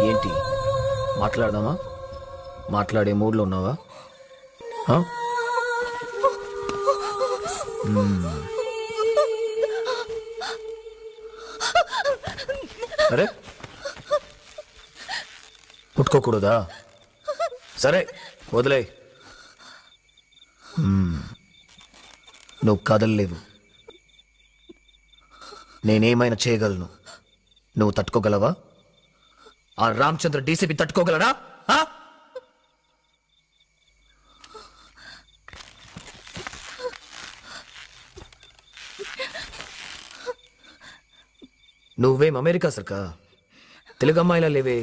ఏంటి మాట్లాడదామా? మాట్లాడే మూడ్లో ఉన్నావా? అరే ముట్టుకోకూడదా? సరే వదిలే. నువ్వు కదలలేవు. నేనేమైనా చేయగలను. నువ్వు తట్టుకోగలవా? ఆ రామచంద్ర డీసీపీ తట్టుకోగలరా? నువ్వేం అమెరికా సర్కా తెలుగు అమ్మాయిలా లేవే.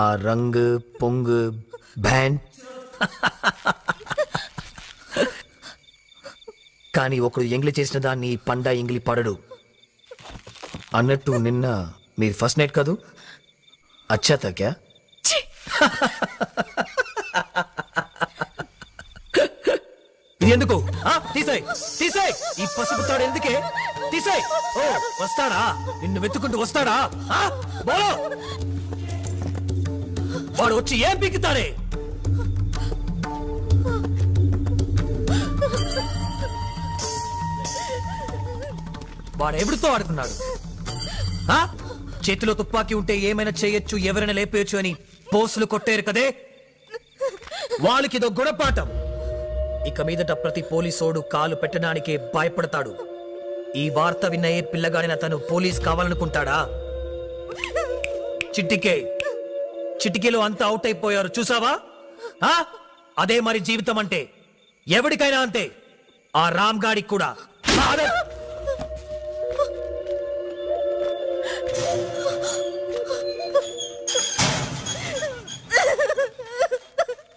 ఆ రంగు పొంగు బ్యాండ్. కానీ ఒకడు ఎంగిలి చేసిన దాన్ని పండా ఎంగిలి పడడు అన్నట్టు. నిన్న మీరు ఫస్ట్ నైట్ కాదు? అచ్చా తా క్యా? ఇది ఎందుకు? తీసాయి తీసాయి. ఈ పసుపు తాడు ఎందుకే? తీసాయి. ఓ వస్తాడా? నిన్ను వెతుకుంటూ వస్తాడా? బోలో. వాడు వచ్చి ఏం పీకుతాడే? వాడు ఎవరితో ఆడుకున్నాడు? చేతిలో తుపాకీ ఉంటే ఏమైనా చేయొచ్చు, ఎవరైనా లేపేయచ్చు అని పోస్టులు కొట్టారు కదే. వాళ్ళకిదో గుణపాఠం. ఇక మీదట ప్రతి పోలీసోడు కాలు పెట్టడానికే భయపడతాడు. ఈ వార్త విన్న ఏ పిల్లగాడిన తను పోలీస్ కావాలనుకుంటాడా? చిటికీలో అంతా అవుట్ అయిపోయారు చూసావా? అదే మరి జీవితం అంటే. ఎవడికైనా అంతే. ఆ రామ్ గాడికి కూడా.